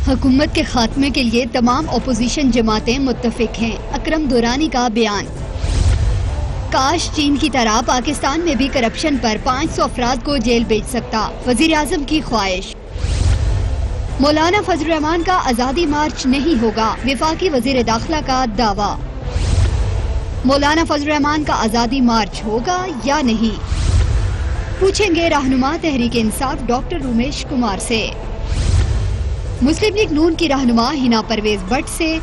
حکومت کے خاتمے کے لیے تمام اپوزیشن جماعتیں متفق ہیں، اکرم دورانی کا بیان۔ کاش چین کی طرح پاکستان میں بھی کرپشن پر 500 افراد کو جیل بھیج سکتا، وزیر اعظم کی خواہش۔ مولانا فضل الرحمان کا آزادی مارچ نہیں ہوگا، وفاقی وزیر داخلہ کا دعویٰ۔ مولانا فضل الرحمان کا آزادی مارچ ہوگا یا نہیں، پوچھیں گے رہنما تحریک انصاف ڈاکٹر رومیش کمار سے۔ مسلم لیگ نون کی رہنما ہنا پرویز بٹ سے،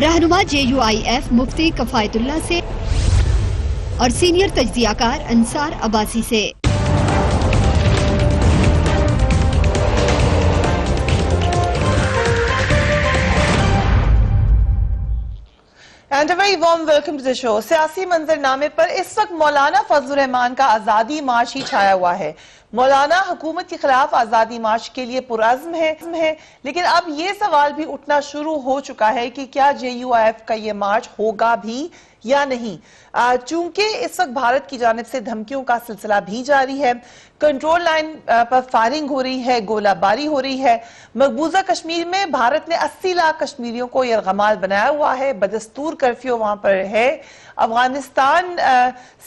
رہنما JUIF مفتی کفایت اللہ سے اور سینئر تجزیہ کار انصار عباسی سے۔ And a very warm welcome to the show. سیاسی منظرنامے پر اس وقت مولانا فضل الرحمان کا آزادی مارچ ہی چھایا ہوا ہے۔ مولانا حکومت کے خلاف آزادی مارچ کے لیے پرعزم ہے، لیکن اب یہ سوال بھی اٹھنا شروع ہو چکا ہے کہ کیا JUIF کا یہ مارچ ہوگا بھی یا نہیں، چونکہ اس وقت بھارت کی جانب سے دھمکیوں کا سلسلہ بھی جاری ہے، کنٹرول لائن پر فائرنگ ہو رہی ہے، گولہ باری ہو رہی ہے۔ مقبوضہ کشمیر میں بھارت نے 80 لاکھ کشمیریوں کو یرغمال بنایا ہوا ہے، بدستور کرفیو وہاں پر ہے۔ افغانستان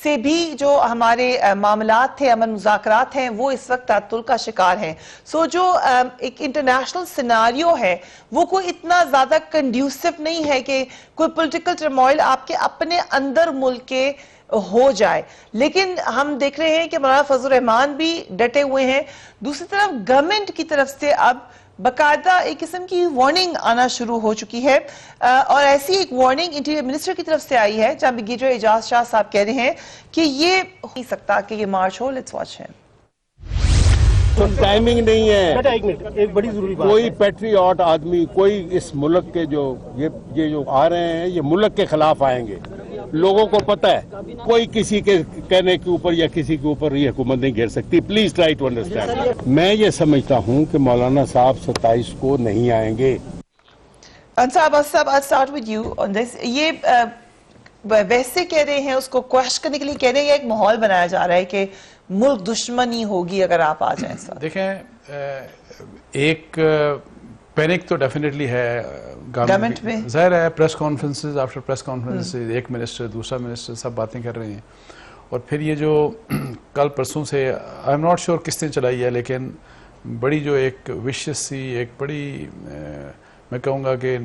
سے بھی جو ہمارے معاملات تھے، امن مذاکرات ہیں، وہ اس وقت تعطل کا شکار ہیں۔ جو ایک انٹرنیشنل سیناریو ہے وہ کوئی اتنا زیادہ کنڈیوسو نہیں ہے کہ کوئی پولیٹیکل ٹرموائل آپ کے اپنے اندر ملک کے ہو جائے، لیکن ہم دیکھ رہے ہیں کہ مولانا فضل الرحمان بھی ڈٹے ہوئے ہیں۔ دوسری طرف گورنمنٹ کی طرف سے اب باقاعدہ ایک قسم کی وارننگ آنا شروع ہو چکی ہے، اور ایسی ایک وارننگ انٹیریئر منسٹر کی طرف سے آئی ہے جہاں بریگیڈیئر اعجاز شاہ صاحب کہہ رہے ہیں کہ یہ ہو نہیں سکتا کہ یہ مارچ ہو۔ لیٹس واچ ہے۔ تو ٹائمنگ نہیں ہے، ایک بڑی ضروری بات، کوئی پیٹریوٹ آدمی، کوئی اس ملک کے یہ جو آ رہے ہیں یہ ملک کے خلاف آئیں گے، لوگوں کو پتہ ہے، کوئی کسی کے کہنے کے اوپر یا کسی کے اوپر یہ حکومت نہیں گھیر سکتی۔ Please try to understand. میں یہ سمجھتا ہوں کہ مولانا صاحب 27 کو نہیں آئیں گے۔ صاحب I'll start with you on this۔ یہ ویسے کہہ رہے ہیں، اس کو کوشش کرنے کے لیے کہہ رہے ہیں، یہ ایک ماحول بنایا جا رہا ہے کہ ملک دشمنی ہوگی اگر آپ آ جائیں ساتھ۔ دیکھیں، ایک پینک تو ڈیفینیٹلی ہے گورنمنٹ میں، ظاہر ہے، press conferences after press conferences, ایک منسٹر دوسرا منسٹر سب باتیں کر رہے ہیں، اور پھر یہ جو کل پرسوں سے آئی ایم ناٹ شیور کس نے چلائی ہے، لیکن بڑی جو ایک وشیس سی، ایک بڑی میں کہوں گا کہ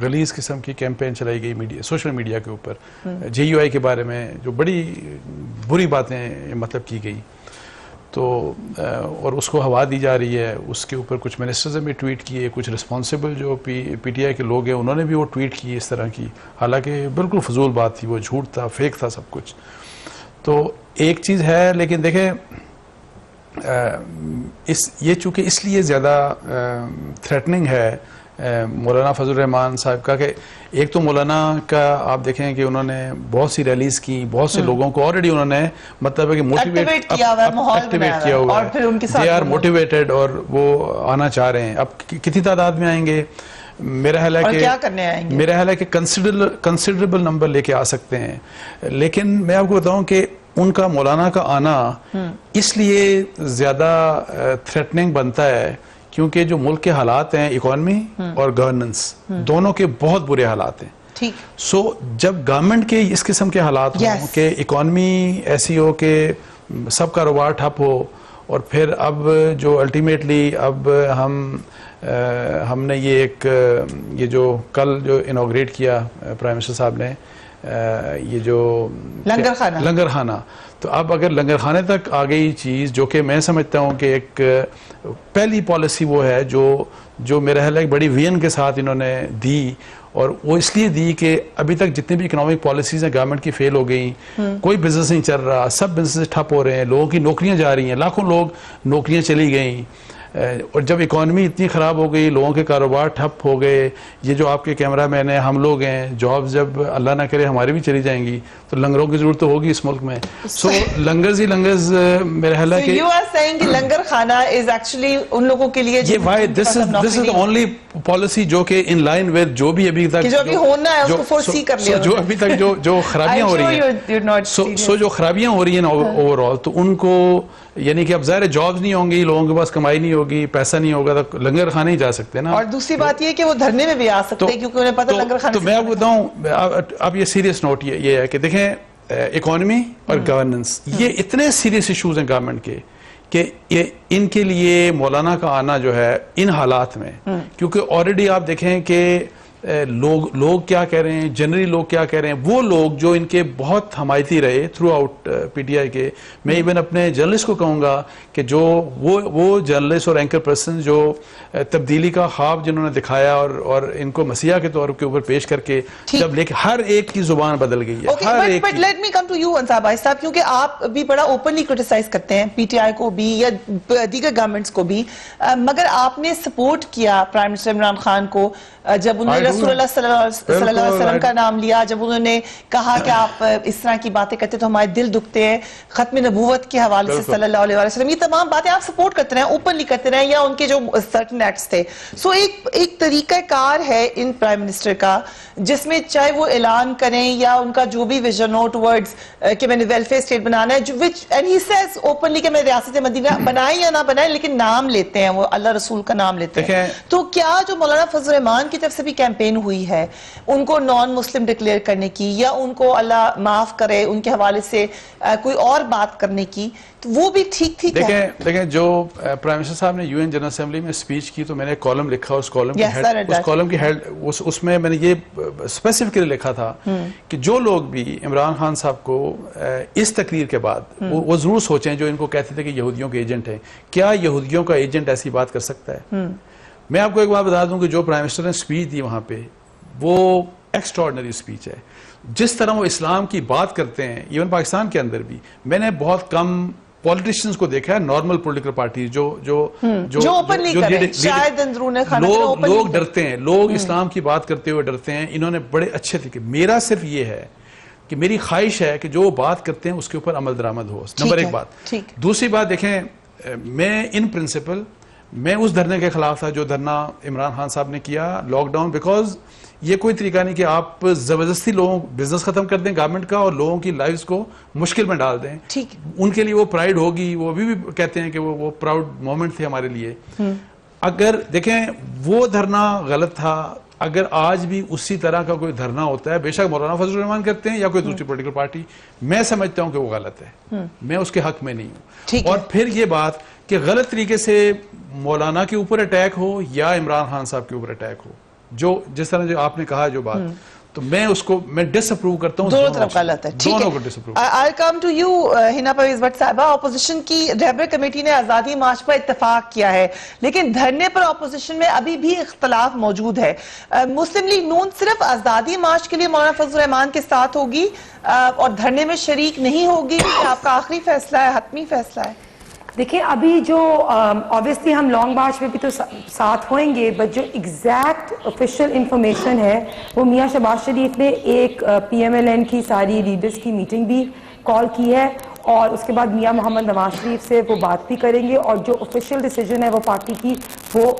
غلیظ قسم کی کیمپین چلائی گئی میڈیا، سوشل میڈیا کے اوپر JUI کے بارے میں، جو بڑی بری باتیں مطلب کی گئی، تو اور اس کو ہوا دی جا رہی ہے۔ اس کے اوپر کچھ منسٹرز نے بھی ٹویٹ کیے، کچھ رسپانسبل جو PTI کے لوگ ہیں انہوں نے بھی وہ ٹویٹ کی اس طرح کی، حالانکہ بالکل فضول بات تھی، وہ جھوٹ تھا، فیک تھا سب کچھ۔ تو ایک چیز ہے، لیکن دیکھیں یہ چونکہ اس لیے زیادہ تھریٹننگ ہے مولانا فضل الرحمان صاحب کا، کہ ایک تو مولانا کا آپ دیکھیں کہ انہوں نے بہت سی ریلیز کی، بہت سے لوگوں کو آلریڈی انہوں نے مطلب ہے کہ ایکٹیویٹ کیا ہوا ہے، دے آر موٹیویٹڈ اور وہ آنا چاہ رہے ہیں۔ اب کتنی تعداد میں آئیں گے؟ میرا خیال ہے کہ کنسیڈریبل نمبر لے کے آ سکتے ہیں، لیکن میں آپ کو بتاؤں کہ ان کا مولانا کا آنا اس لیے زیادہ تھریٹننگ بنتا ہے کیونکہ جو ملک کے حالات ہیں، اکانومی اور گورننس دونوں کے بہت برے حالات ہیں۔ سو جب گورنمنٹ کے اس قسم کے حالات ہوں کہ اکانومی ایسی ہو کہ سب کاروبار ٹھپ ہو، اور پھر اب جو الٹیمیٹلی اب ہم نے یہ جو کل جو انوگریٹ کیا پرائم منسٹر صاحب نے، یہ جو لنگر خانہ، تو اب اگر لنگر خانے تک آ گئی چیز، جو کہ میں سمجھتا ہوں کہ ایک پہلی پالیسی وہ ہے جو میرا خیال ہے بڑی وین کے ساتھ انہوں نے دی، اور وہ اس لیے دی کہ ابھی تک جتنی بھی اکنامک پالیسیز ہیں گورنمنٹ کی فیل ہو گئیں، کوئی بزنس نہیں چل رہا، سب بزنس ٹھپ ہو رہے ہیں، لوگوں کی نوکریاں جا رہی ہیں، لاکھوں لوگ نوکریاں چلی گئیں، اور جب اکانومی اتنی خراب ہو گئی، لوگوں کے کاروبار ٹھپ ہو گئے، یہ جو آپ کے کیمرہ مین ہیں، ہم لوگ ہیں، جابز جب اللہ نہ کرے ہماری بھی چلی جائیں گی تو لنگروں کی ضرورت تو ہوگی اس ملک میں۔ سو لنگرز ہی لنگرز، میرے خیال ہے کہ you are saying کہ لنگر خانہ is actually ان لوگوں کے لیے this is the only policy جو کہ in line with جو بھی ابھی تک جو بھی ہونا ہے اس کو foresee کر لیا، جو ابھی تک جو خرابیاں ہو رہی ہیں، سو جو خرابیاں ہو رہی ہیں اوور آل، تو ان کو یعنی کہ اب ظاہر جابز نہیں ہوں گی، لوگوں کے پاس کمائی نہیں ہوگی, پیسہ نہیں ہوگا تو لنگر خانے ہی جا سکتے ہیں نا. اور دوسری بات یہ کہ وہ دھرنے میں بھی آ سکتے ہیں کیونکہ انہیں پتہ لنگر خانے. تو میں آپ کو بتاؤں, اب یہ سیریس نوٹ یہ ہے کہ دیکھیں اکانومی اور گورننس یہ اتنے سیریس ایشوز ہیں گورنمنٹ کے کہ ان کے لیے مولانا کا آنا جو ہے ان حالات میں, کیونکہ آلریڈی آپ دیکھیں کہ لوگ کیا کہہ رہے ہیں, جنرلی لوگ کیا کہہ رہے ہیں, وہ لوگ جو ان کے بہت حمایتی رہے through out P T I کے, میں ایون اپنے جرنلسٹ کو کہوں گا کہ جو وہ جرنلسٹ اور اینکر پرسن جو تبدیلی کا خواب جنہوں نے دکھایا اور ان کو مسیحا کے طور کے اوپر پیش کر کے جب لے کے ہر ایک کی زبان بدل گئی ہے, ہر ایک. But let me come to you Ansar بھائی صاحب, کیونکہ آپ بھی بڑا اوپنلی کرٹیسائز کرتے ہیں پی ٹی آئی کو بھی یا دیگر گورنمنٹس کو بھی, مگر آپ نے سپورٹ کیا پرائم منسٹر عمران خان کو جب انہوں نے رسول اللہ صلی اللہ علیہ وسلم کا نام لیا, جب انہوں نے کہا کہ آپ اس طرح کی باتیں کرتے تو ہمارے دل دکھتے ہیں, ختم نبوت کے حوالے سے صلی اللہ علیہ وسلم, یہ تمام باتیں آپ سپورٹ کرتے رہے, اوپنلی کرتے رہے, یا ان کے جو سرٹن ایکٹس تھے. سو ایک طریقہ کار ہے ان پرائم منسٹر کا جس میں چاہے وہ اعلان کریں یا ان کا جو بھی ویژن ہو ٹورڈز کہ میں نے ویلفیئر اسٹیٹ بنانا ہے, اینڈ ہی سیز اوپنلی کہ میں ریاست مدینہ بنائیں یا نہ بنائیں, لیکن نام لیتے ہیں, وہ اللہ رسول کا نام لیتے ہیں. تو کیا جو مولانا فضل الرحمان کی طرف سے بھی کیمپین ہوئی ہے ان کو نان مسلم ڈکلیئر کرنے کی, یا ان کو اللہ معاف کرے ان کے حوالے سے کوئی اور بات کرنے کی, تو وہ بھی ٹھیک ہے؟ دیکھیں جو پرائم منسٹر صاحب نے یو این جنرل اسمبلی میں اسپیچ کی تو میں نے ایک کالم لکھا, اس کالم کی ہیڈ اس میں میں نے یہ اسپیسیفکلی لکھا تھا کہ جو لوگ بھی عمران خان صاحب کو اس تقریر کے بعد وہ ضرور سوچیں جو ان کو کہتے تھے کہ یہودیوں کے ایجنٹ ہیں, کیا یہودیوں کا ایجنٹ ایسی بات کر سکتا ہے؟ میں آپ کو ایک بات بتا دوں کہ جو پرائم منسٹر نے اسپیچ دی وہاں پہ وہ ایکسٹراڈنری اسپیچ ہے. جس طرح وہ اسلام کی بات کرتے ہیں ایون پاکستان کے اندر بھی, میں نے بہت کم پولیٹیشینز کو دیکھا ہے, نارمل پولیٹیکل پارٹی جو لوگ ڈرتے ہیں, لوگ اسلام کی بات کرتے ہوئے ڈرتے ہیں. انہوں نے بڑے اچھے طریقے, میرا صرف یہ ہے کہ میری خواہش ہے کہ جو بات کرتے ہیں اس کے اوپر عمل درآمد ہو, نمبر ایک بات. دوسری بات دیکھیں, میں ان پرنسپل میں اس دھرنے کے خلاف تھا جو دھرنا عمران خان صاحب نے کیا لاک ڈاؤن, بیکاز یہ کوئی طریقہ نہیں کہ آپ زبردستی لوگوں بزنس ختم کر دیں گورنمنٹ کا اور لوگوں کی لائفز کو مشکل میں ڈال دیں. ان کے لیے وہ پرائیڈ ہوگی, وہ ابھی بھی کہتے ہیں کہ وہ پراؤڈ مومنٹ تھے ہمارے لیے. اگر دیکھیں وہ دھرنا غلط تھا, اگر آج بھی اسی طرح کا کوئی دھرنا ہوتا ہے, بے شک مولانا فضل الرحمان کرتے ہیں یا کوئی دوسری پولیٹیکل پارٹی, میں سمجھتا ہوں کہ وہ غلط ہے, میں اس کے حق میں نہیں ہوں. اور پھر یہ بات کہ غلط طریقے سے مولانا کے اوپر اٹیک ہو یا عمران خان صاحب کے اوپر اٹیک ہو, جو جس طرح جو آپ نے کہا جو بات, تو میں اس کو میں ڈس اپروو کرتا ہوں, دونوں طرف غلط ہے. دونوں کو ڈس approve. I'll come to you ہنا پرویز بٹ صاحبہ, اپوزیشن کی رہبر کمیٹی نے آزادی مارچ پر اتفاق کیا ہے, لیکن دھرنے پر اپوزیشن میں ابھی بھی اختلاف موجود ہے. مسلم لیگ نون صرف آزادی مارچ کے لیے مولانا فضل الرحمان کے ساتھ ہوگی اور دھرنے میں شریک نہیں ہوگی, کہ آپ کا آخری فیصلہ ہے, حتمی فیصلہ ہے؟ دیکھیں ابھی جو obviously ہم لانگ مارچ میں بھی تو ساتھ ہوئیں گے, بٹ جو ایگزیکٹ آفیشیل انفارمیشن ہے وہ میاں شہباز شریف نے ایک پی ایم ایل این کی ساری لیڈرز کی میٹنگ بھی کال کی ہے, اور اس کے بعد میاں محمد نواز شریف سے وہ بات بھی کریں گے, اور جو آفیشیل ڈیسیجن ہے وہ پارٹی کی وہ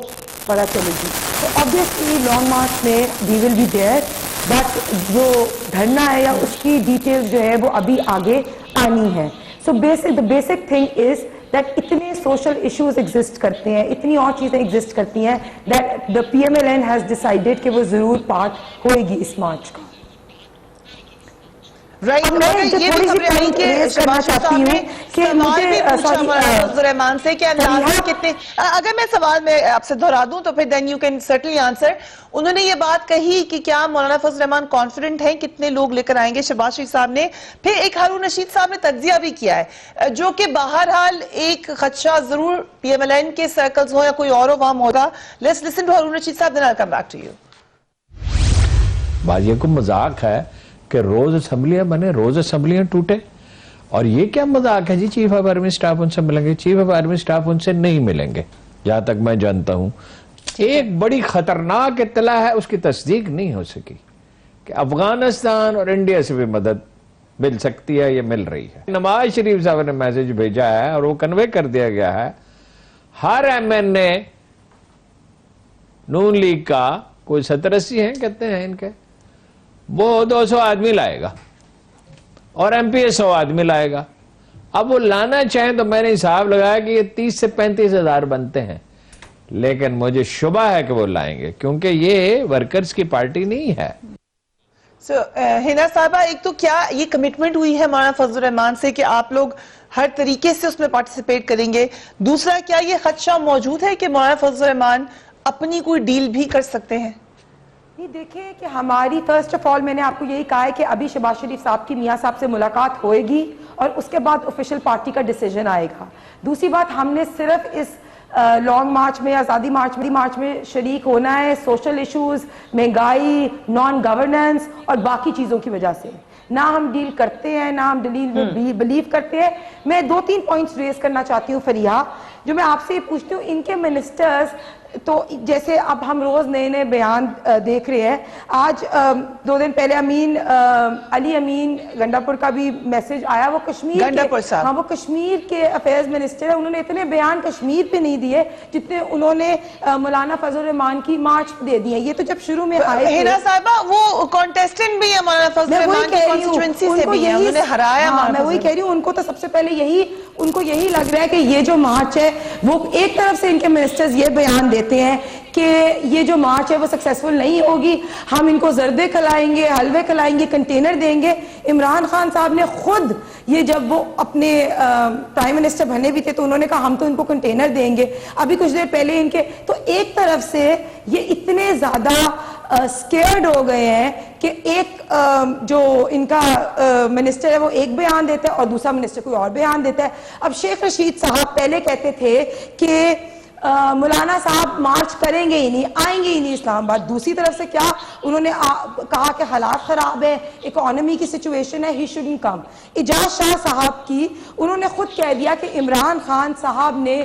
پتہ چلے گی. تو obviously لانگ مارچ میں we will be there, but جو دھرنا ہے یا اس کی ڈیٹیلز جو ہے وہ ابھی آگے آنی ہے. سو the basic thing is that اتنے سوشل ایشوز ایگزسٹ کرتے ہیں, اتنی اور چیزیں ایگزسٹ کرتی ہیں, that the PMLN has decided کہ وہ ضرور پارٹ ہوئے گی اس مارچ کا. میں یہ بھی خبریں آئی کہ شہباز شریف صاحب نے سوال بھی پوچھا مولانا فضل الرحمان سے کہ اندازہ کتنے, اگر میں سوال میں آپ سے دہرا دوں تو پھر then you can certainly answer. انہوں نے یہ بات کہی کہ کیا مولانا فضل الرحمان کانفیڈنٹ ہیں کتنے لوگ لے کر آئیں گے, شہباز شریف صاحب نے. پھر ایک ہارون رشید صاحب نے تجزیہ بھی کیا ہے, جو کہ بہرحال ایک خدشہ ضرور پی ایم ایل این کے سرکلز ہو یا کوئی اور وہاں ہوگا. Let's listen to Haroon Rashid صاحب, then I'll come back to you. بات یہ کو مذاق ہے کہ روز اسمبلیاں بنے, روز اسمبلیاں ٹوٹے, اور یہ کیا مذاق ہے جی چیف آف آرمی سٹاف ان سے ملیں گے؟ چیف آف آرمی سٹاف ان سے نہیں ملیں گے جہاں تک میں جانتا ہوں. ایک بڑی خطرناک اطلاع ہے, اس کی تصدیق نہیں ہو سکی, کہ افغانستان اور انڈیا سے بھی مدد مل سکتی ہے, یہ مل رہی ہے. نواز شریف صاحب نے میسج بھیجا ہے اور وہ کنوے کر دیا گیا ہے, ہر ایم این اے نون لیگ کا کوئی 70-80 ہیں کہتے ہیں ان کے, وہ 200 آدمی لائے گا اور ایم پی اے 100 آدمی لائے گا. اب وہ لانا چاہیں تو میں نے حساب لگایا کہ یہ 30 سے 35 ہزار بنتے ہیں. لیکن مجھے شبہ ہے کہ وہ لائیں گے کیونکہ یہ ورکرز کی پارٹی نہیں ہے. ہنا صاحبہ، ایک تو کیا یہ کمٹمنٹ ہوئی ہے مولانا فضل الرحمان سے کہ آپ لوگ ہر طریقے سے اس میں پارٹیسپیٹ کریں گے؟ دوسرا، کیا یہ خدشہ موجود ہے کہ مولانا فضل الرحمان اپنی کوئی ڈیل بھی کر سکتے ہیں؟ نہیں، دیکھیں کہ ہماری فرسٹ آف آل میں نے آپ کو یہی کہا ہے کہ ابھی شہباز شریف صاحب کی میاں صاحب سے ملاقات ہوئے گی اور اس کے بعد آفیشیل پارٹی کا ڈیسیجن آئے گا. دوسری بات، ہم نے صرف اس لانگ مارچ میں، آزادی مارچ میں شریک ہونا ہے سوشل ایشوز، مہنگائی، نان گورننس اور باقی چیزوں کی وجہ سے. نہ ہم ڈیل کرتے ہیں، نہ ہم ڈیل میں بلیو کرتے ہیں. میں 2-3 پوائنٹس ریز کرنا چاہتی ہوں فریحہ، جو میں آپ سے یہ پوچھتی ہوں. ان کے منسٹرز تو جیسے اب ہم روز نئے بیان دیکھ رہے ہیں. آج 2 دن پہلے علی امین گنڈا پور کا بھی میسج آیا. وہ کشمیر کے افیئرز منسٹر ہیں. انہوں نے اتنے بیان کشمیر پہ نہیں دیے جتنے انہوں نے مولانا فضل الرحمان کی مارچ دے دی ہے. یہ تو جب شروع میں آئے ہنا صاحبہ وہ کانٹیسٹنٹ بھی ہے مولانا فضل الرحمان کی کانسٹیچوئنسی سے بھی ہے، انہوں نے ہرایا. میں وہی کہہ رہی ہوں، ان کو تو سب سے پہلے ان کو یہی لگ رہا ہے کہ یہ جو مارچ ہے وہ ایک طرف سے ان کے منسٹرز یہ بیان دیتے ہیں کہ یہ جو مارچ ہے وہ سکسیسفل نہیں ہوگی، ہم ان کو زردے کھلائیں گے، حلوے کھلائیں گے، کنٹینر دیں گے. عمران خان صاحب نے خود یہ جب وہ اپنے پرائم منسٹر بنے بھی تھے تو انہوں نے کہا ہم تو ان کو کنٹینر دیں گے. ابھی کچھ دیر پہلے ان کے تو ایک طرف سے یہ اتنے زیادہ سکیئرڈ ہو گئے ہیں کہ ایک جو ان کا منسٹر ہے وہ ایک بیان دیتا ہے اور دوسرا منسٹر کوئی اور بیان دیتا ہے. اب شیخ رشید صاحب پہلے کہتے تھے کہ مولانا صاحب مارچ کریں گے ہی نہیں، آئیں گے ہی نہیں اسلام آباد. دوسری طرف سے کیا انہوں نے کہا کہ حالات خراب ہیں، اکانومی کی سچویشن ہے، ہی شوڈنٹ کم. اعجاز شاہ صاحب کی انہوں نے خود کہہ دیا کہ عمران خان صاحب نے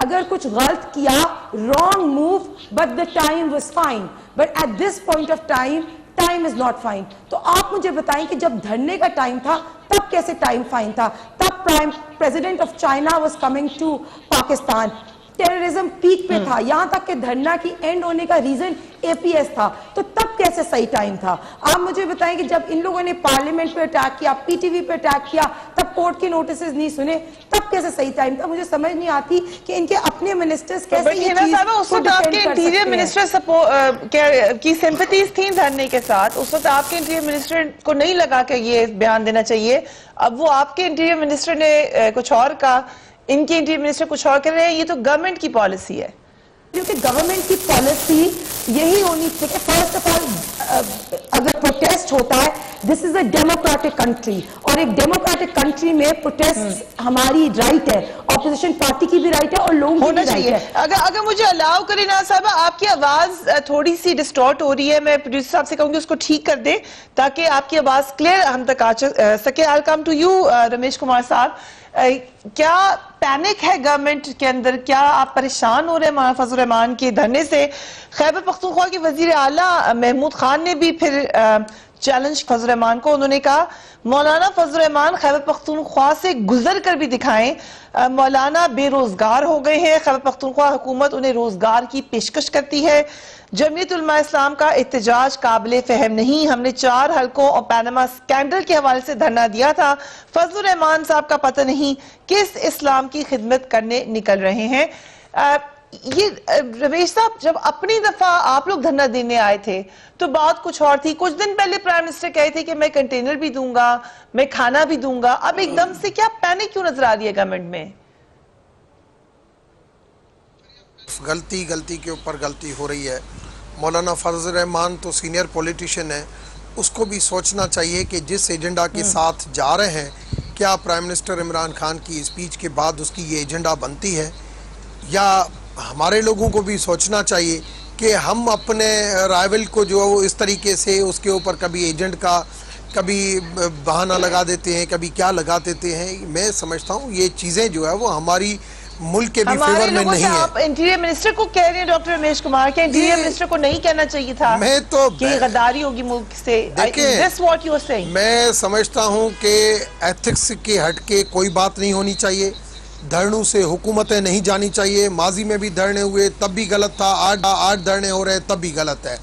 اگر کچھ غلط کیا، wrong move, but the time was fine, but at this point of time is not fine. تو آپ مجھے بتائیں کہ جب دھرنے کا ٹائم تھا تب کیسے ٹائم فائن تھا؟ تب president of China was coming to Pakistan, terrorism peak پہ تھا، یہاں تک کہ دھرنا کی اینڈ ہونے کا ریزن اے پی ایس تھا. تو تب کیسے صحیح ٹائم تھا؟ آپ مجھے بتائیں کہ جب ان لوگوں نے پارلیمنٹ پہ اٹیک کیا، پی ٹی وی پہ اٹیک کیا، تب کورٹ کے نوٹسز نہیں سنے، تب کیسے صحیح ٹائم تھا؟ مجھے سمجھ نہیں آتی کہ ان کے اپنے منسٹرز کیسے یہ چیز اس وقت آپ کے انٹیریئر منسٹر کی سمپتیز تھیں دھرنے کے ساتھ. اس وقت آپ کے انٹیریئر منسٹر کو نہیں لگا کہ یہ بیان دینا چاہیے. اب وہ آپ کے انٹیریئر منسٹر نے کچھ اور کہا، ان کے انٹیریئر منسٹر کچھ اور کر رہے ہیں. یہ تو گورنمنٹ کی پالیسی ہے. کیونکہ گورنمنٹ کی پالیسی یہی ہونی چاہیے. فرسٹ آف آل اگر پروٹیسٹ ہوتا ہے، دس از اے ڈیموکریٹک کنٹری، اور ایک ڈیموکریٹک کنٹری میں پروٹیسٹ ہماری رائٹ ہے، اپوزیشن پارٹی کی بھی رائٹ ہے اور لوگوں کی بھی رائٹ ہے. اگر مجھے الاؤ کریں نا صاحبہ، آپ کی آواز تھوڑی سی ڈسٹورٹ ہو رہی ہے. میں پروڈیوسر صاحب سے کہوں گی اس کو ٹھیک کر دیں تاکہ آپ کی آواز کلیئر ہم تک آ سکے. I'll come to you Ramesh Kumar صاحب. کیا پینک ہے گورنمنٹ کے اندر؟ کیا آپ پریشان ہو رہے ہیں مولانا فضل الرحمان کے دھرنے سے؟ خیبر پختونخوا کے وزیر اعلیٰ محمود خان نے بھی پھر چیلنج فضل الرحمان کو. انہوں نے کہا مولانا فضل الرحمان خیبر پختونخوا سے گزر کر بھی دکھائیں. مولانا بے روزگار ہو گئے ہیں، خیبر پختونخوا حکومت انہیں روزگار کی پیشکش کرتی ہے. جمعیت علماء اسلام کا احتجاج قابل فہم نہیں، ہم نے 4 حلقوں اور پیناما سکینڈل کے حوالے سے دھرنا دیا تھا. فضل الرحمان صاحب کا پتہ نہیں کس اسلام کی خدمت کرنے نکل رہے ہیں. یہ رمیش صاحب، جب اپنی دفعہ آپ لوگ دھرنا دینے آئے تھے تو بات کچھ اور تھی. کچھ دن پہلے پرائم منسٹر کہے تھے کہ میں کنٹینر بھی دوں گا، میں کھانا بھی دوں گا. اب ایک دم سے کیا پینک کیوں نظر آ رہی ہے گورنمنٹ میں؟ غلطی کے اوپر غلطی ہو رہی ہے. مولانا فضل الرحمان تو سینئر پولیٹیشین ہے، اس کو بھی سوچنا چاہیے کہ جس ایجنڈا کے ساتھ جا رہے ہیں، کیا پرائم منسٹر عمران خان کی اسپیچ کے بعد اس کی یہ ایجنڈا بنتی ہے؟ یا ہمارے لوگوں کو بھی سوچنا چاہیے کہ ہم اپنے رائیول کو جو اس طریقے سے اس کے اوپر کبھی ایجنٹ کا کبھی بہانہ لگا دیتے ہیں، کبھی کیا لگا دیتے ہیں. میں سمجھتا ہوں یہ چیزیں جو ہے وہ ہماری ملک کے بھی فیور میں نہیں ہے. آپ انٹیریئر منسٹر کو کہہ رہے ہیں ڈاکٹر رمیش کمار کہ انٹیریئر منسٹر کو نہیں کہنا چاہیے تھا کہ غداری ہوگی ملک سے. میں سمجھتا ہوں کہ ایتھکس کے ہٹ کے کوئی بات نہیں ہونی چاہیے. دھرنوں سے حکومتیں نہیں جانی چاہیے. ماضی میں بھی دھرنے ہوئے تب بھی غلط تھا، آج دھرنے ہو رہے تب بھی غلط ہے.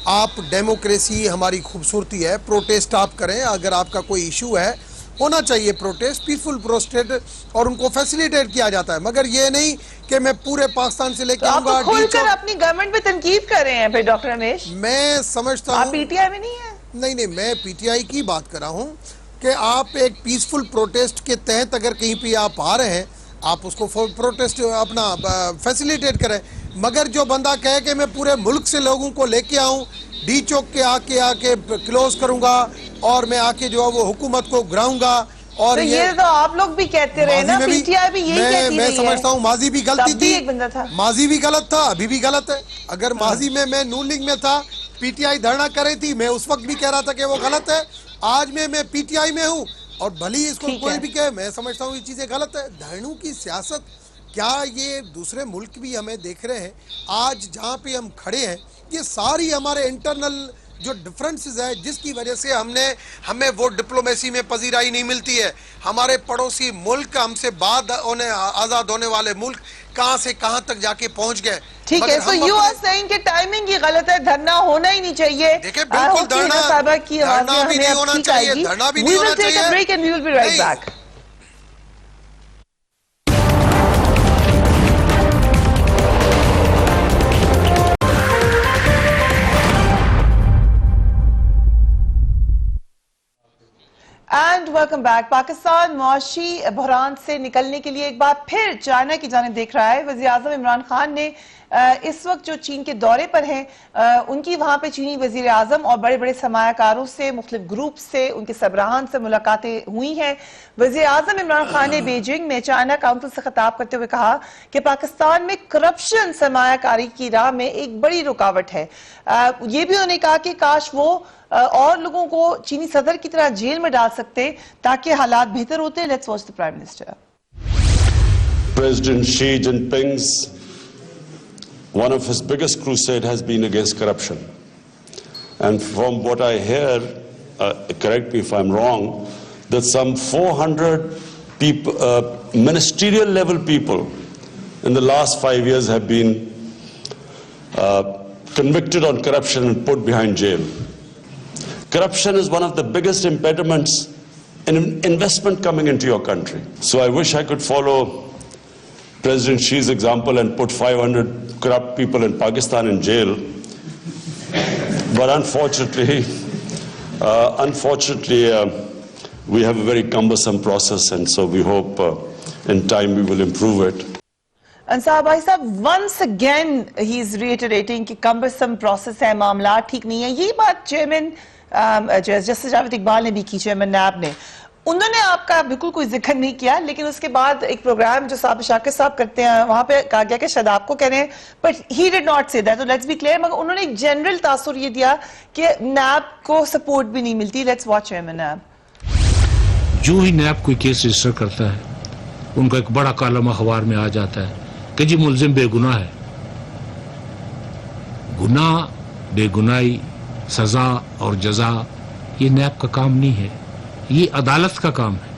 آپ ڈیموکریسی ہماری خوبصورتی ہے، پروٹیسٹ آپ کریں. اگر آپ کا کوئی ایشو ہے ہونا چاہیے پروٹیسٹ, پیسفل پروٹیسٹ, اور ان کو فیسیلیٹیٹ کیا جاتا ہے, مگر یہ نہیں کہ میں پورے پاکستان سے لے کے آؤں گا. آپ کھل کر اپنی گورنمنٹ پہ تنقید کر رہے ہیں پھر ڈاکٹر رمیش. میں سمجھتا آپ ہوں پی ٹی آئی میں نہیں ہیں. نہیں, میں پی ٹی آئی کی بات کر رہا ہوں کہ آپ ایک پیسفل پروٹیسٹ کے تحت اگر کہیں پہ آپ آ رہے ہیں, آپ اس کو پروٹیسٹ اپنا فیسیلیٹیٹ کریں, مگر جو بندہ کہے کہ میں پورے ملک سے لوگوں کو لے کے آؤں, ڈی چوک کے آ کے کلوز کروں گا اور میں آ کے جو ہے وہ حکومت کو گراؤں گا, اور یہ تو آپ لوگ بھی کہتے رہے نا, پی ٹی آئی بھی یہی کہتی رہی ہے. میں سمجھتا ہوں ماضی بھی غلطی تھی, ایک بندہ تھا, ماضی بھی غلط تھا, ابھی بھی غلط ہے. اگر ماضی میں نون لیگ میں تھا, پی ٹی آئی دھرنا کر رہی تھی, میں اس وقت بھی کہہ رہا تھا کہ وہ غلط ہے. آج میں پی ٹی آئی میں ہوں, اور بھلی اس کو کوئی بھی کہے, میں سمجھتا ہوں یہ چیزیں غلط ہے. دھرنوں کی سیاست کیا یہ دوسرے ملک بھی ہمیں دیکھ رہے ہیں؟ آج جہاں پہ ہم کھڑے ہیں, یہ ساری ہمارے انٹرنل جو ڈفرنسز ہے جس کی وجہ سے ہمیں وہ ڈپلومیسی میں پذیرائی نہیں ملتی ہے. ہمارے پڑوسی ملک, ہم سے بعد آزاد ہونے والے ملک کہاں سے کہاں تک جا کے پہنچ گئے. ٹھیک ہے, سو یو آر سیئنگ کہ ٹائمنگ ہی غلط ہے, دھرنا ہونا ہی نہیں چاہیے. دیکھیں بالکل دھرنا بھی نہیں ہونا چاہیے, دھرنا بھی نہیں ہونا چاہیے. We will take a break and we will be right back. And welcome back. Pakistan معاشی بحران سے نکلنے کے لیے ایک بار پھر چائنا کی جانب دیکھ رہا ہے. وزیر اعظم عمران خان نے اس وقت جو چین کے دورے پر ہیں, ان کی وہاں پہ چینی وزیر اعظم اور بڑے بڑے سرمایہ کاروں سے, مختلف گروپ سے, ان کے سربراہان سے ملاقاتیں ہوئی ہیں. وزیر اعظم عمران خان نے بیجنگ میں چائنا کاؤنسل سے خطاب کرتے ہوئے کہا کہ پاکستان میں کرپشن سرمایہ کاری کی راہ میں ایک بڑی رکاوٹ ہے. یہ بھی انہوں نے کہا کہ کاش وہ اور لوگوں کو چینی صدر کی طرح جیل میں ڈال سکتے تاکہ حالات بہتر ہوتے. Let's watch the prime minister. President Xi Jinping's one of his biggest crusade has been against corruption. And from what I hear, correct me if I'm wrong, that some 400 people, ministerial level people in the last 5 years have been convicted on corruption and put behind jail. Corruption is one of the biggest impediments in investment coming into your country. So I wish I could follow President Xi's example and put 500 corrupt people in Pakistan in jail. But unfortunately, we have a very cumbersome process, and so we hope in time we will improve it. انصار بھائی صاحب, once again he is reiterating کہ cumbersome process ہے, معاملات ٹھیک نہیں ہے. یہی بات چیئرمین جسٹس جاوید اقبال نے بھی کی, چیئرمین نیب نے. انہوں نے آپ کا بالکل کوئی ذکر نہیں کیا, لیکن اس کے بعد ایک پروگرام جو صاحب شاکر صاحب کرتے ہیں وہاں پہ کہا گیا کہ شاید آپ کو کہہ رہے ہیں, but he did not say that. So let's be clear, مگر انہوں نے ایک جنرل تاثر یہ دیا کہ نیب کو سپورٹ بھی نہیں ملتی. Let's watch chairman NAB. جو ہی نیب کوئی کیس رجسٹر کرتا ہے, ان کا ایک بڑا کالم اخبار میں آ جاتا ہے کہ جی ملزم بے گناہ ہے. گناہ, بے گناہی, سزا اور جزا یہ نیب کا کام نہیں ہے, یہ عدالت کا کام ہے.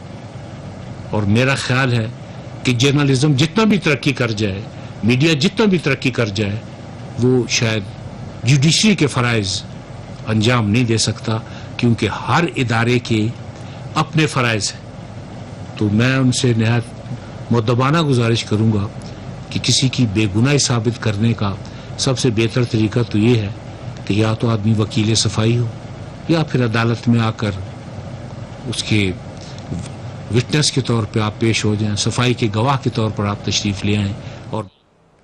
اور میرا خیال ہے کہ جرنلزم جتنا بھی ترقی کر جائے, میڈیا جتنا بھی ترقی کر جائے, وہ شاید جوڈیشری کے فرائض انجام نہیں دے سکتا, کیونکہ ہر ادارے کے اپنے فرائض ہیں. تو میں ان سے نہایت مؤدبانہ گزارش کروں گا کہ کسی کی بے گناہی ثابت کرنے کا سب سے بہتر طریقہ تو یہ ہے کہ یا تو آدمی وکیل صفائی ہو, یا پھر عدالت میں آ کر اس کے وٹنس کے طور پہ آپ پیش ہو جائیں, صفائی کے گواہ کے طور پر آپ تشریف لے آئیں. اور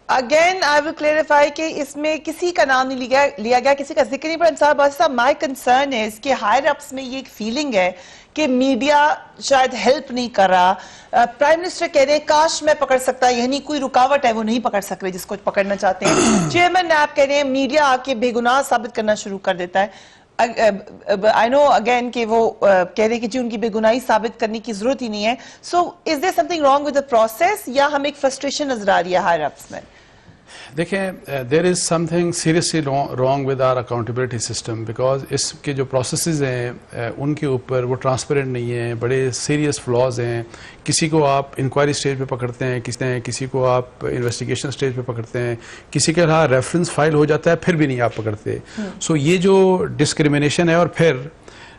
اگین آئی ول کلیریفائی کہ اس میں کسی کا نام نہیں لیا گیا, کسی کا ذکر نہیں. پر انصار بھائی صاحب, مائی کنسرن ہے اس کے ہائر اپس میں یہ ایک فیلنگ ہے کہ میڈیا شاید ہیلپ نہیں کر رہا. پرائم منسٹر کہہ رہے ہیں کاش میں پکڑ سکتا, یعنی کوئی رکاوٹ ہے وہ نہیں پکڑ سک رہے جس کو پکڑنا چاہتے ہیں. چیئرمین نیب کہہ رہے ہیں میڈیا آ کے بے گناہ ثابت کرنا شروع کر دیتا ہے. I know again کہ وہ کہہ رہے کہ جی ان کی بے گناہی ثابت کرنے کی ضرورت ہی نہیں ہے. So is there something wrong with the process, یا ہم ایک frustration نظر آ رہی ہے ہائر اپس میں؟ دیکھیں, there is something seriously wrong with our accountability system, because اس کے جو processes ہیں ان کے اوپر وہ ٹرانسپیرنٹ نہیں ہیں, بڑے سیریس فلاز ہیں. کسی کو آپ انکوائری سٹیج پہ پکڑتے ہیں, کسی کو آپ انویسٹیگیشن سٹیج پہ پکڑتے ہیں, کسی کے ہاں ریفرنس فائل ہو جاتا ہے پھر بھی نہیں آپ پکڑتے. سو یہ جو ڈسکریمنیشن ہے, اور پھر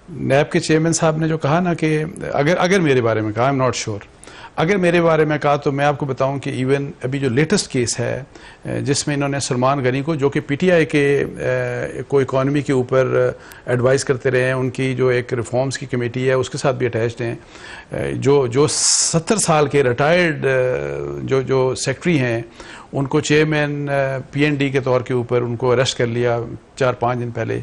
نیب کے چیئرمین صاحب نے جو کہا نا کہ اگر میرے بارے میں کہا, آئی ایم ناٹ شیور, اگر میرے بارے میں کہا تو میں آپ کو بتاؤں کہ ایون ابھی جو لیٹسٹ کیس ہے جس میں انہوں نے سلمان غنی کو, جو کہ پی ٹی آئی کے کو اکانومی کے اوپر ایڈوائز کرتے رہے ہیں, ان کی جو ایک ریفارمز کی کمیٹی ہے اس کے ساتھ بھی اٹیچڈ ہیں, جو 70 سال کے ریٹائرڈ جو سیکٹری ہیں ان کو چیئرمین پی این ڈی کے طور کے اوپر ان کو اریسٹ کر لیا 4-5 دن پہلے.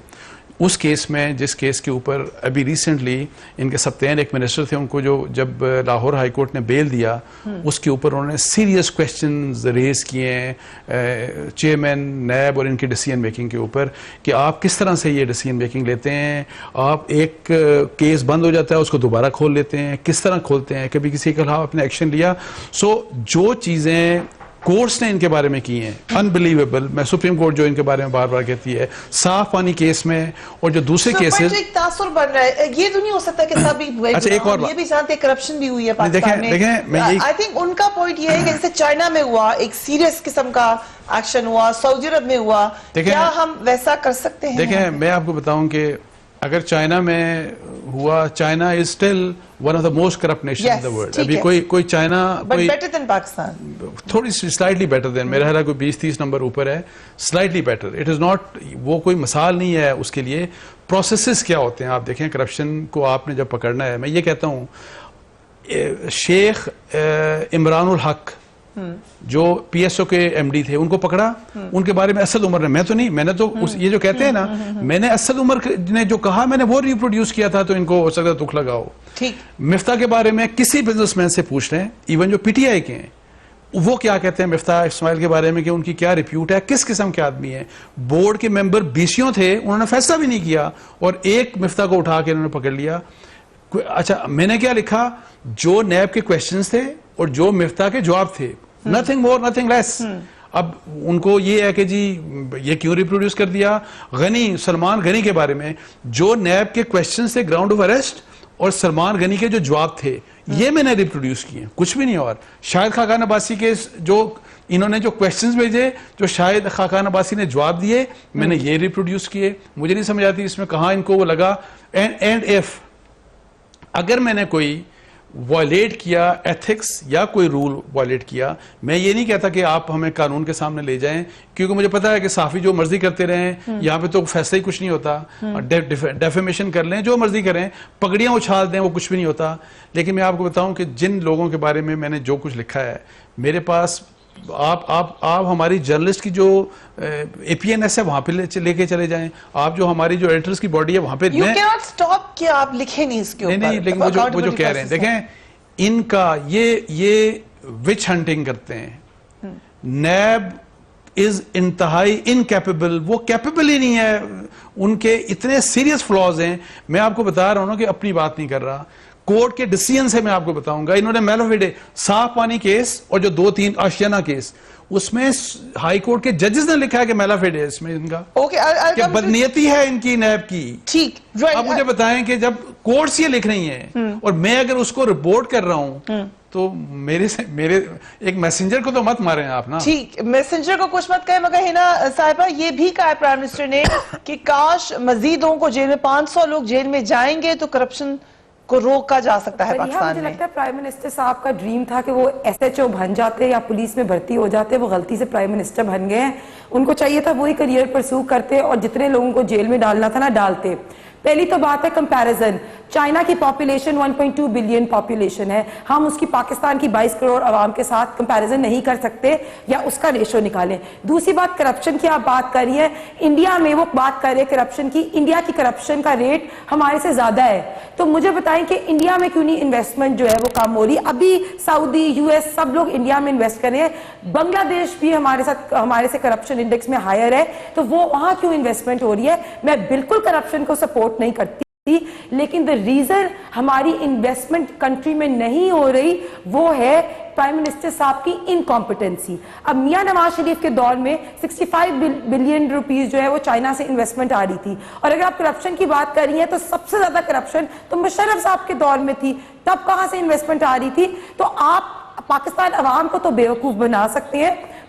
اس کیس میں, جس کیس کے اوپر ابھی ریسنٹلی ان کے سبتین ایک منسٹر تھے, ان کو جب لاہور ہائی کورٹ نے بیل دیا, اس کے اوپر انہوں نے سیریس کویسچنز ریز کیے ہیں چیئرمین, نیب اور ان کی ڈیسیژن میکنگ کے اوپر کہ آپ کس طرح سے یہ ڈیسیژن میکنگ لیتے ہیں, آپ ایک کیس بند ہو جاتا ہے اس کو دوبارہ کھول لیتے ہیں, کس طرح کھولتے ہیں, کبھی کسی کے خلاف آپ نے ایکشن لیا. سو جو چیزیں کورٹس نے ان کے بارے میں کی ہیں انبلیویبل, میں سپریم کورٹ جو ان کے بارے میں بار بار کہتی ہے صاف پانی کیس میں, اور جو دوسرے کیسز ایک تاثر بن رہا ہے, یہ تو نہیں ہو سکتا کہ سب یہ بھی جانتے کرپشن بھی ہوئی ہے پاکستان میں. آئی تھنک ان کا پوائنٹ یہ ہے کہ جیسے چائنا میں ہوا ایک سیریس قسم کا ایکشن ہوا, سعودی عرب میں ہوا, کیا ہم ویسا کر سکتے ہیں؟ دیکھیں میں آپ کو بتاؤں کہ اگر چائنا میں ہوا, China is still one of the most corrupt nation in the world. ابھی کوئی چائنا بیٹر دین پاکستان, تھوڑی سی سلائٹلی بیٹر دین, میرا خیال ہے کوئی 20-30 نمبر اوپر ہے, slightly better. It is not, وہ کوئی مثال نہیں ہے اس کے لیے. پروسیسز کیا ہوتے ہیں آپ دیکھیں, کرپشن کو آپ نے جب پکڑنا ہے, میں یہ کہتا ہوں شیخ عمران الحق جو پی ایس او کے ایم ڈی تھے, ان کو پکڑا, ان کے بارے میں اسد عمر نے, میں تو نہیں, میں نے تو یہ جو کہتے ہیں نا, میں نے اسد عمر نے جو کہا میں نے وہ ریپروڈیوس کیا تھا, تو ان کو ہو سکتا ہے دکھ لگا ہو. مفتاح کے بارے میں کسی بزنس مین سے پوچھ لیں, ایون جو پی ٹی آئی کے ہیں, وہ کیا کہتے ہیں مفتاح اسماعیل کے بارے میں کہ ان کی کیا ریپیوٹ ہے, کس قسم کے آدمی ہیں. بورڈ کے ممبر 20 تھے, انہوں نے فیصلہ بھی نہیں کیا, اور ایک مفتاح کو اٹھا کے انہوں نے پکڑ لیا. اچھا میں نے کیا لکھا, جو نیب کے کویسچنز تھے اور جو مفتاح کے جواب تھے, nothing more nothing less. اب ان کو یہ ہے کہ جی یہ کیوں ریپروڈیوس کر دیا. سلمان غنی کے بارے میں جو نیب کے کویسچنز تھے گراؤنڈ آف اریسٹ, اور سلمان غنی کے جو جواب تھے, یہ میں نے ریپروڈیوس کیے, کچھ بھی نہیں. اور شاہد خاقان عباسی کے جو انہوں نے جو کویسچنز بھیجے, جو شاہد خاقان عباسی نے جواب دیے, میں نے یہ ریپروڈیوس کیے. مجھے نہیں سمجھ آتی اس میں کہاں ان کو وہ لگا. اینڈ ایف اگر میں نے کوئی وائلیٹ کیا ایتھکس یا کوئی رول وائلیٹ کیا, میں یہ نہیں کہتا کہ آپ ہمیں قانون کے سامنے لے جائیں, کیونکہ مجھے پتا ہے کہ صحافی جو مرضی کرتے رہیں, یہاں پہ تو فیصلہ ہی کچھ نہیں ہوتا. ڈیفیمیشن کر لیں, جو مرضی کریں, پگڑیاں اچھال دیں, وہ کچھ بھی نہیں ہوتا. لیکن میں آپ کو بتاؤں کہ جن لوگوں کے بارے میں نے جو کچھ لکھا ہے, میرے پاس آپ ہماری جرنلسٹ کی جو اے پی این ایس ہے وہاں پہ لے کے چلے جائیں, آپ جو ہماری جو ایڈیٹرز کی باڈی ہے وہاں پہ کہ آپ لکھیں نہیں اس کے اوپر. نہیں, لیکن وہ جو کہہ رہے ہیں, دیکھیں ان کا یہ وچ ہنٹنگ کرتے ہیں. نیب از انتہائی انکیپیبل, وہ کیپیبل ہی نہیں ہے, ان کے اتنے سیریس فلاز ہیں. میں آپ کو بتا رہا ہوں کہ اپنی بات نہیں کر رہا, کورٹ کے ڈیسیژن سے میں آپ کو بتاؤں گا. انہوں نے میلوفیڈے صاف پانی کیس اور جو 2-3 آشیانہ کیس, اس میں ہائی کورٹ کے ججز نے لکھا ہے کہ میلوفیڈے اس میں ان کا کہ بدنیتی ہے ان کی نیب کی. ٹھیک, آپ مجھے بتائیں کہ جب کورٹس یہ لکھ رہی ہیں اور میں اگر اس کو رپورٹ کر رہا ہوں, تو میرے ایک میسنجر کو تو مت ماریں آپ نا. ٹھیک, میسنجر کو کچھ مت کہیں, مگر ہینا صاحبہ یہ بھی کہا ہے پرائم منسٹر نے کہ کاش مزید لوگوں کو جیل میں, 500 لوگ جیل میں جائیں گے تو کرپشن کو روکا جا سکتا ہے پاکستان میں. مجھے لگتا ہے پرائم منسٹر صاحب کا ڈریم تھا کہ وہ ایس ایچ او بن جاتے یا پولیس میں بھرتی ہو جاتے. وہ غلطی سے پرائم منسٹر بن گئے ہیں. ان کو چاہیے تھا وہی کریئر پرسو کرتے اور جتنے لوگوں کو جیل میں ڈالنا تھا نا ڈالتے. پہلی تو بات ہے کمپیریزن. چائنا کی پاپولیشن 1.2 بلین پاپولیشن ہے, ہم اس کی پاکستان کی 22 کروڑ عوام کے ساتھ کمپیریزن نہیں کر سکتے, یا اس کا ریشو نکالیں. دوسری بات کرپشن کی آپ بات کر رہی ہیں, انڈیا میں وہ بات کر رہے کرپشن کی, انڈیا کی کرپشن کا ریٹ ہمارے سے زیادہ ہے. تو مجھے بتائیں کہ انڈیا میں کیوں نہیں انویسٹمنٹ جو ہے وہ کم ہو رہی. ابھی سعودی, یو ایس سب لوگ انڈیا میں انویسٹ کر رہے ہیں. بنگلہ دیش بھی ہمارے سے کرپشن انڈیکس میں ہائر ہے, تو وہ وہاں کیوں انویسٹمنٹ ہو رہی ہے. میں بالکل کرپشن کو سپورٹ نہیں کرتی, لیکن the reason ہماری انویسٹمنٹ کنٹری میں نہیں ہو رہی وہ ہے پرائم منسٹر صاحب کی انکمپیٹنسی. اب میاں نواز شریف کے دور میں 65 بلین روپیز جو ہے وہ چائنا سے انویسٹمنٹ آ رہی تھی. اور اگر آپ کرپشن کی بات کر رہی ہیں تو سب سے زیادہ کرپشن تو مشرف صاحب کے دور میں تھی, تب کہاں سے انویسٹمنٹ آ رہی تھی. تو آپ پاکستان عوام کو تو بیوقوف بنا سکتے ہیں,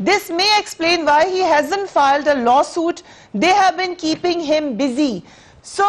This may explain why he hasn't filed a lawsuit. They have been keeping him busy. So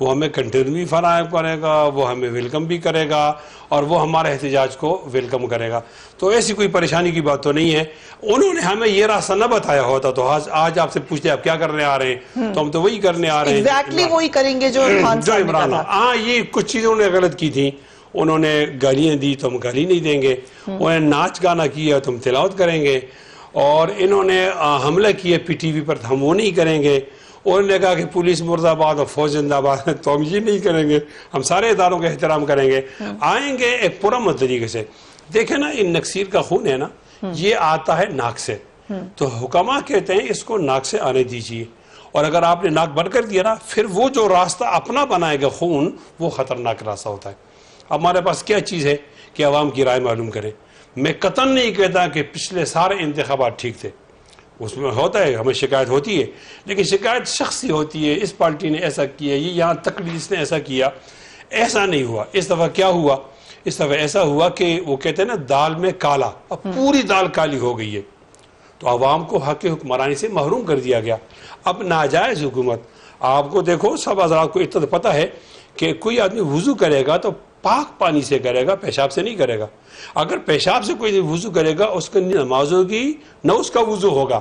وہ ہمیں کنٹینر بھی فراہم کرے گا, وہ ہمیں ویلکم بھی کرے گا, اور وہ ہمارے احتجاج کو ویلکم کرے گا. تو ایسی کوئی پریشانی کی بات تو نہیں ہے. انہوں نے ہمیں یہ راستہ نہ بتایا ہوتا تو آج آپ سے پوچھتے آپ کیا کرنے آ رہے ہیں, تو ہم تو وہی کرنے آ رہے ہیں, ایگزیکٹلی وہی کریں گے جو عمران. ہاں, یہ کچھ چیزیں انہوں نے غلط کی تھیں. انہوں نے گالیاں دی تو ہم گالی نہیں دیں گے, انہوں نے ناچ گانا کیا تو ہم تلاوت کریں گے, اور انہوں نے حملہ کیا پی ٹی وی پر تو ہم وہ نہیں کریں گے. انہوں نے کہا کہ پولیس مرد آباد اور فوج زندہ آباد تو ہم یہ نہیں کریں گے. ہم سارے اداروں کا احترام کریں گے, آئیں گے ایک پرامن طریقے سے. دیکھیں نا, ان نکسیر کا خون ہے نا, یہ آتا ہے ناک سے, تو حکماء کہتے ہیں اس کو ناک سے آنے دیجیے, اور اگر آپ نے ناک بند کر دیا نا, پھر وہ جو راستہ اپنا بنائے گا خون, وہ خطرناک راستہ ہوتا ہے. ہمارے پاس کیا چیز ہے کہ عوام کی رائے معلوم کریں. میں قطعاً نہیں کہتا کہ پچھلے سارے انتخابات ٹھیک تھے, اس میں ہوتا ہے, ہمیں شکایت ہوتی ہے, لیکن شکایت شخصی ہوتی ہے. اس پارٹی نے ایسا کیا, یہ یہاں تقلید نے ایسا کیا. ایسا نہیں ہوا. اس دفعہ کیا ہوا, اس دفعہ ایسا ہوا کہ وہ کہتے ہیں نا دال میں کالا, اب پوری دال کالی ہو گئی ہے, تو عوام کو حق حکمرانی سے محروم کر دیا گیا. اب ناجائز حکومت, آپ کو دیکھو سب حضرات کو اتنا پتہ ہے کہ کوئی آدمی وضو کرے گا تو پاک پانی سے کرے گا, پیشاب سے نہیں کرے گا. اگر پیشاب سے کوئی وضو کرے گا, اس کی نماز ہوگی نہ اس کا وضو ہوگا.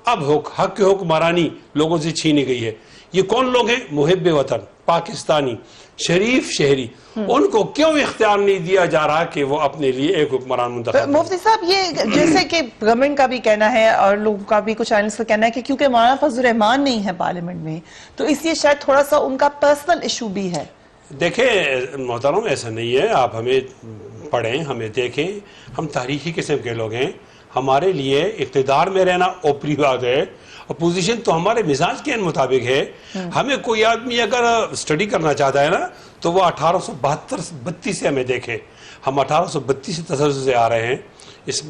اب حق حکمرانی لوگوں سے چھینی گئی ہے. یہ کون لوگ ہیں؟ محب وطن, پاکستانی, شریف شہری. ان کو کیوں اختیار نہیں دیا جا رہا کہ وہ اپنے لیے ایک حکمران منتخب؟ مفتی صاحب, یہ جیسے کہ گورنمنٹ کا بھی کہنا ہے اور لوگوں کا بھی, کچھ اینالسٹ کا کہنا ہے کہ کیونکہ مولانا فضل الرحمان نہیں ہے پارلیمنٹ میں, تو اس لیے شاید تھوڑا سا ان کا پرسنل ایشو بھی ہے. دیکھیں محترم, ایسا نہیں ہے. آپ ہمیں پڑھیں, ہمیں دیکھیں, ہم تاریخی قسم کے لوگ ہیں. ہمارے لیے اقتدار میں رہنا اوپری بات ہے, اپوزیشن تو ہمارے مزاج کے مطابق ہے. ہمیں کوئی آدمی اگر اسٹڈی کرنا چاہتا ہے نا, تو وہ 1832 سے ہمیں دیکھے. ہم 1832 سے تسلسل سے آ رہے ہیں. اس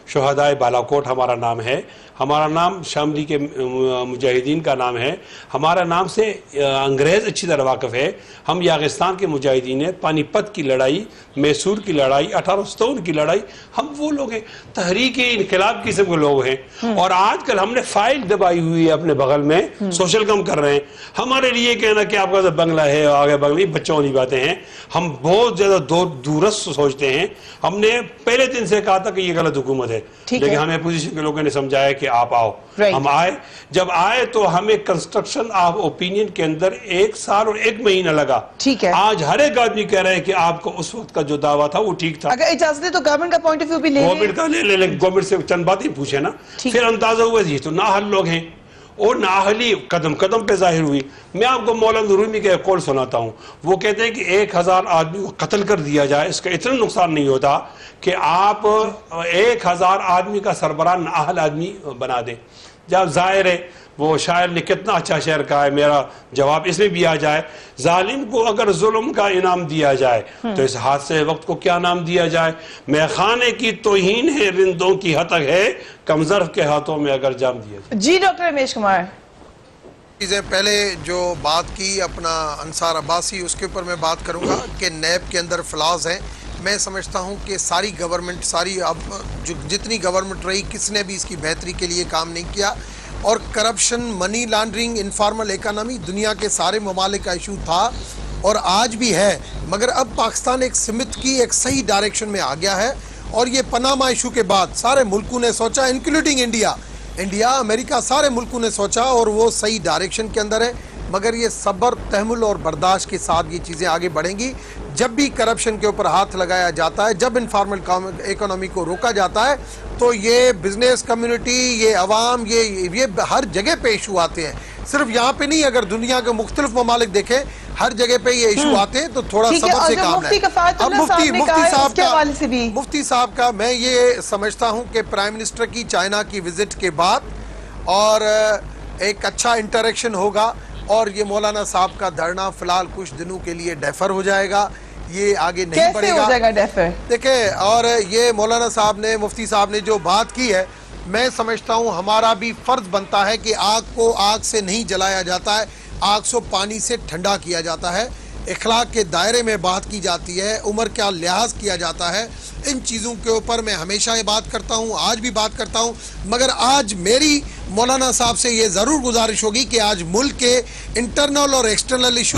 شہدائے بالاکوٹ ہمارا نام ہے, ہمارا نام شاملی کے مجاہدین کا نام ہے, ہمارا نام سے انگریز اچھی طرح واقف ہے. ہم یاغستان کے مجاہدین ہیں, پانی پت کی لڑائی, میسور کی لڑائی, 1857 کی لڑائی, ہم وہ لوگ ہیں, تحریک انقلاب قسم کے لوگ ہیں. اور آج کل ہم نے فائل دبائی ہوئی ہے اپنے بغل میں, سوشل کم کر رہے ہیں. ہمارے لیے کہنا کہ آپ کا بنگلہ ہے, آگے بنگلہ, بچوں والی باتیں ہیں. ہم بہت زیادہ دورست سوچتے ہیں. ہم نے پہلے دن سے کہا تھا کہ یہ غلط حکومت ہے, لیکن ہمیں اپوزیشن کے لوگوں نے سمجھایا کہ آپ آؤ. ہم آئے, جب آئے تو ہمیں کنسٹرکشن آف اوپینین کے اندر 1 سال اور 1 مہینہ لگا. آج ہر ایک آدمی کہہ رہے ہیں کہ آپ کو اس وقت کا جو دعویٰ تھا وہ ٹھیک تھا. اگر اجازت ہے تو گورنمنٹ کا پوائنٹ آف ویو بھی لے لیں. گورنمنٹ کا لے لیں, گورنمنٹ سے چند باتیں پوچھیں نا, پھر اندازہ ہوا یہ تو نااہل لوگ ہیں, اور نااہلی قدم قدم پہ ظاہر ہوئی. میں آپ کو مولانا رومی کا ایک قول سناتا ہوں. وہ کہتے ہیں کہ 1000 آدمی کو قتل کر دیا جائے, اس کا اتنا نقصان نہیں ہوتا کہ آپ 1000 آدمی کا سربراہ نااہل آدمی بنا دیں. جب ظاہر ہے وہ شاعر نے کتنا اچھا شعر کہا ہے, میرا جواب اس میں بھی آ جائے, ظالم کو اگر ظلم کا انعام دیا جائے تو اس حادثے وقت کو کیا نام دیا جائے. میں خانے کی توہین ہے, رندوں کی ہتک ہے, کمزرف کے ہاتھوں میں اگر جام دیا جائے. جی ڈاکٹر رمیش کمار. چیزیں پہلے جو بات کی اپنا انصار عباسی, اس کے اوپر میں بات کروں گا کہ نیب کے اندر فلاز ہیں. میں سمجھتا ہوں کہ ساری گورنمنٹ, ساری اب جتنی گورنمنٹ رہی, کس نے بھی اس کی بہتری کے لیے کام نہیں کیا. اور corruption, money laundering, informal economy دنیا کے سارے ممالک کا ایشو تھا اور آج بھی ہے, مگر اب پاکستان ایک سمت کی ایک صحیح ڈائریکشن میں آ گیا ہے. اور یہ پاناما ایشو کے بعد سارے ملکوں نے سوچا, انکلوڈنگ انڈیا, امریکہ, سارے ملکوں نے سوچا اور وہ صحیح ڈائریکشن کے اندر ہے. مگر یہ صبر, تحمل اور برداشت کے ساتھ یہ چیزیں آگے بڑھیں گی. جب بھی کرپشن کے اوپر ہاتھ لگایا جاتا ہے, جب انفارمل اکانومی کو روکا جاتا ہے, تو یہ بزنس کمیونٹی, یہ عوام, یہ ہر جگہ پہ ایشو آتے ہیں. صرف یہاں پہ نہیں, اگر دنیا کے مختلف ممالک دیکھیں, ہر جگہ پہ یہ ایشو آتے ہیں. تو تھوڑا صبر سے کام ہے. اب مفتی صاحب کا میں یہ سمجھتا ہوں کہ پرائم منسٹر کی چائنا کی وزٹ کے بعد اور ایک اچھا انٹریکشن ہوگا, اور یہ مولانا صاحب کا دھرنا فی الحال کچھ دنوں کے لیے ڈیفر ہو جائے گا, یہ آگے نہیں بڑھے گا. کیسے ہو جائے گا ڈیفر؟ دیکھیں, اور یہ مولانا صاحب نے, مفتی صاحب نے جو بات کی ہے, میں سمجھتا ہوں ہمارا بھی فرض بنتا ہے کہ آگ کو آگ سے نہیں جلایا جاتا ہے, آگ کو پانی سے ٹھنڈا کیا جاتا ہے. اخلاق کے دائرے میں بات کی جاتی ہے, عمر کا لحاظ کیا جاتا ہے. ان چیزوں کے اوپر میں ہمیشہ یہ بات کرتا ہوں, آج بھی بات کرتا ہوں. مگر آج میری مولانا صاحب سے یہ ضرور گزارش ہوگی کہ آج ملک کے انٹرنل اور ایکسٹرنل ایشو